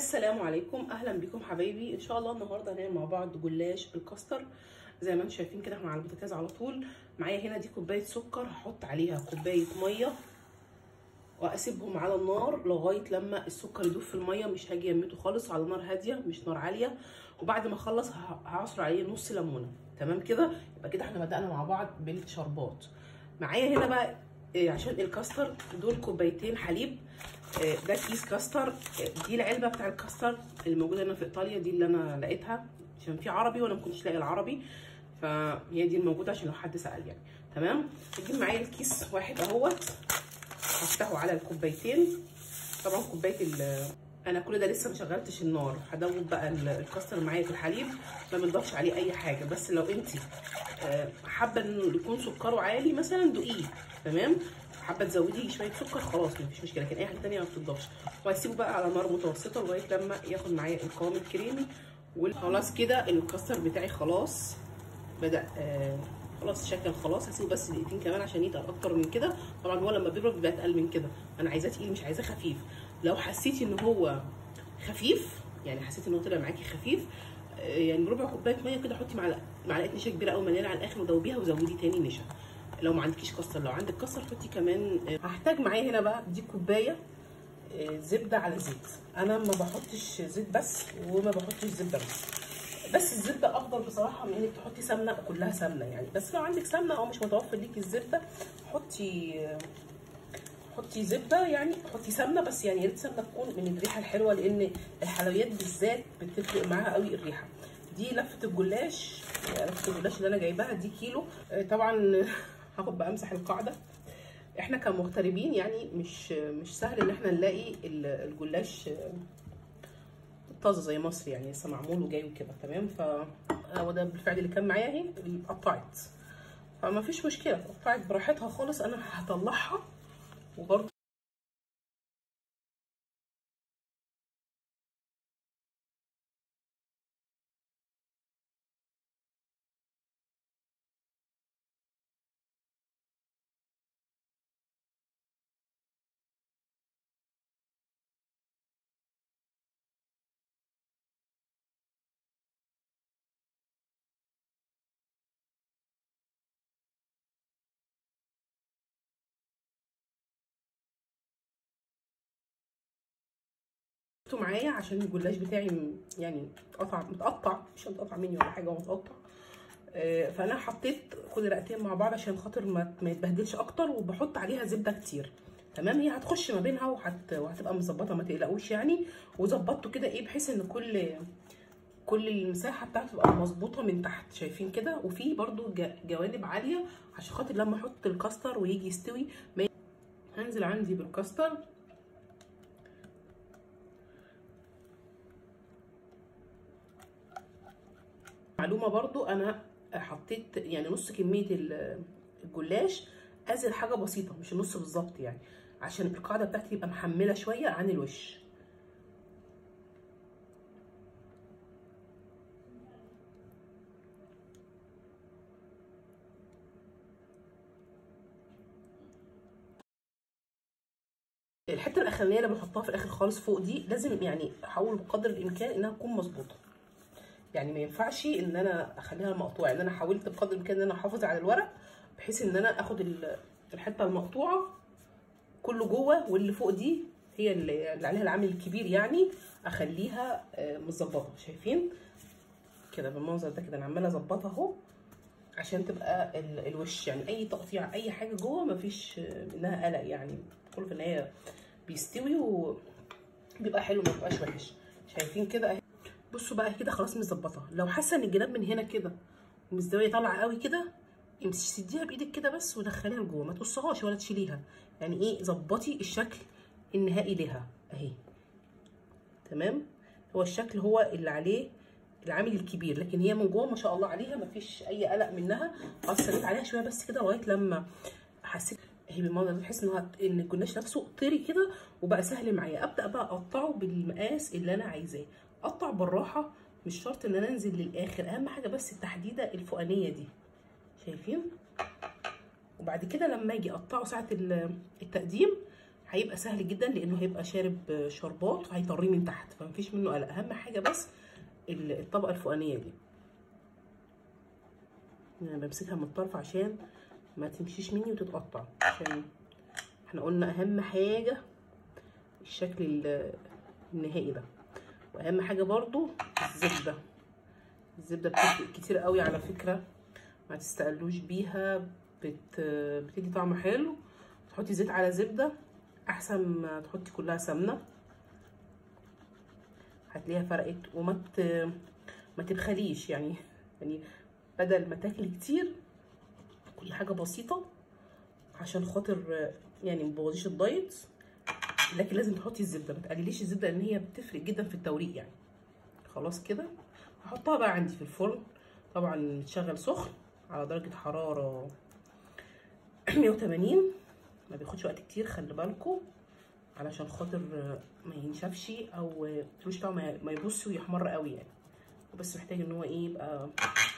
السلام عليكم، اهلا بكم حبايبي. ان شاء الله النهارده هنعمل مع بعض جلاش بالكاستر زي ما انتم شايفين كده. احنا على البوتاجاز على طول. معايا هنا دي كوبايه سكر، هحط عليها كوبايه ميه واسيبهم على النار لغايه لما السكر يدوب في الميه. مش هاجي يمته خالص، على نار هاديه مش نار عاليه. وبعد ما اخلص هعصر عليه نص ليمونه. تمام كده، يبقى كده احنا بدأنا مع بعض بالشربات. معايا هنا بقى عشان الكاستر دول كوبايتين حليب. ده كيس كاستر. دي العلبه بتاع الكاستر اللي موجوده هنا في ايطاليا، دي اللي انا لقيتها عشان في عربي وانا ما كنتش لاقي العربي، فهي دي الموجوده عشان لو حد سال يعني. تمام. هجيب معايا الكيس واحد اهوت، هفتحه على الكوبايتين. طبعا كوبايه انا كل ده لسه ما شغلتش النار. هدوب بقى الكاستر معايا في الحليب، ما بنضافش عليه اي حاجه. بس لو انت حابه انه يكون سكره عالي مثلا دوقيه، تمام. حابه تزودي شويه سكر خلاص مفيش مشكله، لكن اي حاجه ثانيه ما بتضافش. وهسيبه بقى على نار متوسطه لغايه لما ياخد معايا القوام الكريمي. وخلاص كده الكاستر بتاعي خلاص بدا خلاص شكل. خلاص هسيبه بس دقيقتين كمان عشان يتقل. اكتر من كده طبعا هو لما بيبرد بيبقى اتقل من كده. انا عايزاه تقيل مش عايزاه خفيف. لو حسيتي ان هو خفيف، يعني حسيتي ان هو طلع معاكي خفيف، يعني ربع كوبايه ميه كده، حطي معلقه نشا كبيره قوي مليانه على الاخر ودوبيها وزودي تاني نشا. لو ما عندكيش كاستر، لو عندك كاستر حطي كمان. هحتاج معايا هنا بقى دي كوبايه زبده على زيت. انا ما بحطش زيت بس وما بحطش زبده بس الزبده افضل بصراحه من انك تحطي سمنه كلها سمنه يعني. بس لو عندك سمنه او مش متوفر ليكي الزبده، حطي زبده يعني، حطي سمنه بس يعني يا ريت سمنه تكون من الريحه الحلوه، لان الحلويات بالذات بتفرق معاها قوي الريحه. دي لفه الجلاش، لفه الجلاش اللي انا جايباها دي كيلو. طبعا هاخد بقى امسح القاعده. احنا كمغتربين يعني مش سهل ان احنا نلاقي الجلاش طازه زي مصر يعني، لسه معمول وجاي وكده. تمام. هو ده بالفعل اللي كان معايا اهي اللي اتقطعت، فما فيش مشكله، اتقطعت براحتها خالص. انا هطلعها وبرده معايا عشان الجلاش بتاعي يعني متقطع، مش متقطع مني ولا حاجه، هو متقطع. فانا حطيت كل رقتين مع بعض عشان خاطر ما يتبهدلش اكتر، وبحط عليها زبده كتير. تمام. هي هتخش ما بينها وهتبقى مظبطه، ما تقلقوش يعني. وظبطته كده ايه بحيث ان كل المساحه بتاعته تبقى مظبوطه من تحت، شايفين كده. وفي برده جوانب عاليه عشان خاطر لما احط الكاستر ويجي يستوي. هنزل عندي بالكاستر. معلومه برضو، انا حطيت يعني نص كميه الجلاش، ازل حاجه بسيطه مش النص بالظبط يعني، عشان القاعده بتاعتي تبقى محمله شويه عن الوش. الحته الاخرانيه اللي بنحطها في الاخر خالص فوق دي لازم يعني احاول بقدر الامكان انها تكون مظبوطه. يعني ما ينفعش ان انا اخليها مقطوعه. يعني انا حاولت بقدر الامكان ان انا احافظ على الورق بحيث ان انا اخد الحته المقطوعه كله جوه، واللي فوق دي هي اللي عليها العامل الكبير يعني اخليها متظبطه. شايفين كده بالمنظر ده كده، انا عماله اظبطها اهو عشان تبقى الوش يعني اي تقطيع اي حاجه جوه مفيش منها قلق يعني، كله في النهايه بيستوي وبيبقى حلو ما بيبقاش وحش. شايفين كده اهي. بصوا بقى كده خلاص متظبطه. لو حاسه ان الجناب من هنا كده مزدويه طالعه قوي كده، امسكي سديها بايدك كده بس ودخليها لجوه، ما تقصهاش ولا تشيليها. يعني ايه، ظبطي الشكل النهائي لها اهي. تمام. هو الشكل هو اللي عليه العامل الكبير، لكن هي من جوه ما شاء الله عليها ما فيش اي قلق منها. خلاص سويت عليها شويه بس كده لغايه لما حسيت هي بالمنظر ده، بحس ان الجلاش نفسه طري كده وبقى سهل معايا. ابدا بقى اقطعه بالمقاس اللي انا عايزاه. اقطع بالراحه، مش شرط ان انا انزل للاخر، اهم حاجه بس التحديده الفوقانيه دي. شايفين. وبعد كده لما اجي اقطعه ساعه التقديم هيبقى سهل جدا لانه هيبقى شارب شربات وهيطريه من تحت، فمفيش منه قلق. اهم حاجه بس الطبقه الفوقانيه دي، انا بمسكها من الطرف عشان ما تمشيش مني وتتقطع، عشان احنا قلنا اهم حاجه الشكل النهائي ده. واهم حاجه برضو الزبده. الزبده بتفرق كتير قوي على فكره، ما تستقلوش بيها، بتدي طعم حلو. تحطي زيت على زبده احسن ما تحطي كلها سمنه، هتلاقيها فرقت. ما تبخليش يعني بدل ما تاكلي كتير كلي حاجه بسيطه عشان خاطر يعني مبوظيش الدايت. لكن لازم تحطي الزبده، ما تقلليش الزبده لان هي بتفرق جدا في التوريق يعني. خلاص كده هحطها بقى عندي في الفرن، طبعا متشغل سخن على درجه حراره 180. ما بياخدش وقت كتير، خلي بالكم علشان خاطر ما ينشفش او ملوش طعم، ما يبص ويحمر قوي يعني. بس محتاج ان هو ايه يبقى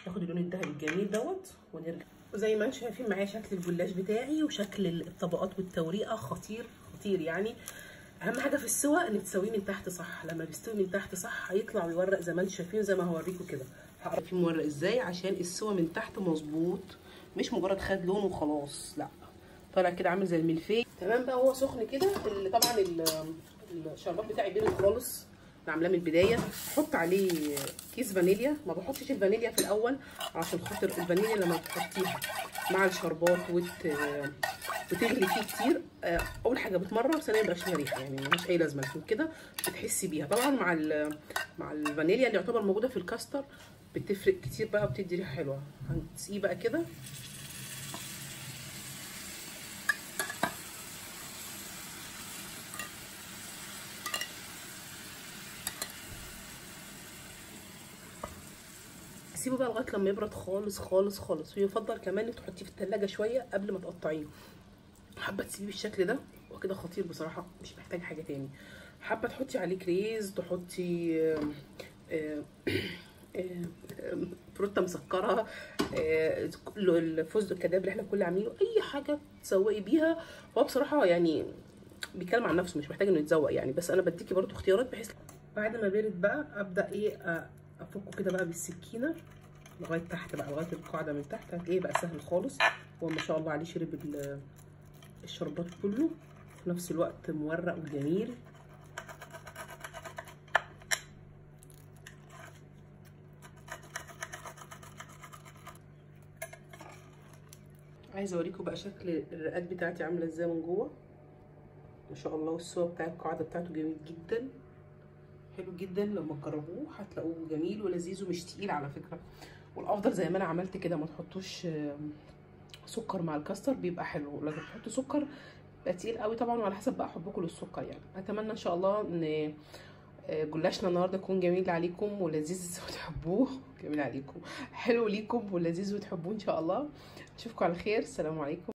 ياخد اللون الذهبي الجميل دوت. ونرجع وزي ما انتم شايفين معايا شكل الجلاش بتاعي وشكل الطبقات والتوريقه خطير خطير يعني. اهم حاجه في السوا انك تسويه من تحت صح. لما بيستوي من تحت صح هيطلع ويورق زي ما انتم شايفين، زي ما هوريكم كده. هعرف مورق ازاي عشان السوا من تحت مظبوط، مش مجرد خد لون وخلاص، لا طالع كده عامل زي الملفيه. تمام بقى هو سخن كده. طبعا الشربات بتاعي بيرد خالص، انا عاملاه من البدايه. احط عليه كيس فانيليا. ما بحطش الفانيليا في الاول عشان خاطر الفانيليا لما بتحطيها مع الشربات وتغلي فيه كتير، اول حاجه بتمرر، ثانيا مبقاش ليها ريحه يعني ملهاش اي لازمه. عشان كده بتحسي بيها طبعا مع الفانيليا اللي يعتبر موجوده في الكاستر بتفرق كتير بقى وبتدي ريحه حلوه. هنسقيه بقى كده. سيبه بقى لغايه لما يبرد خالص خالص خالص. ويفضل كمان انك تحطيه في التلاجة شويه قبل ما تقطعيه. حابه تسيبيه بالشكل ده وكده خطير بصراحه، مش محتاج حاجه تاني. حابه تحطي عليه كريز، تحطي فروته مسكره، الفستق الكداب اللي احنا كنا عاملينه، اي حاجه تسوقي بيها. هو بصراحه يعني بيتكلم عن نفسه، مش محتاج انه يتزوق يعني، بس انا بديكي برضو اختيارات بحيث بعد ما بيرد بقى ابدا ايه افكه كده بقى بالسكينه لغايه تحت بقى، لغايه القاعده من تحت. هتلاقيه بقى سهل خالص. هو ما شاء الله عليه شرب الشربات كله، في نفس الوقت مورق وجميل. عايزه اوريكم بقى شكل الرقات بتاعتي عامله ازاي من جوه، ما شاء الله. والسوا بتاع القاعده بتاعته جميل جدا، حلو جدا. لما تجربوه هتلاقوه جميل ولذيذ ومش تقيل على فكره. والافضل زي ما انا عملت كده ما تحطوش سكر مع الكاستر، بيبقى حلو. لما تحطوا سكر بيبقى تقيل قوي طبعا، وعلى حسب بقى حبكم للسكر يعني. اتمنى ان شاء الله ان جلاشنا النهارده يكون جميل عليكم ولذيذ وتحبوه، جميل عليكم، حلو ليكم ولذيذ وتحبوه ان شاء الله. اشوفكم على خير، السلام عليكم.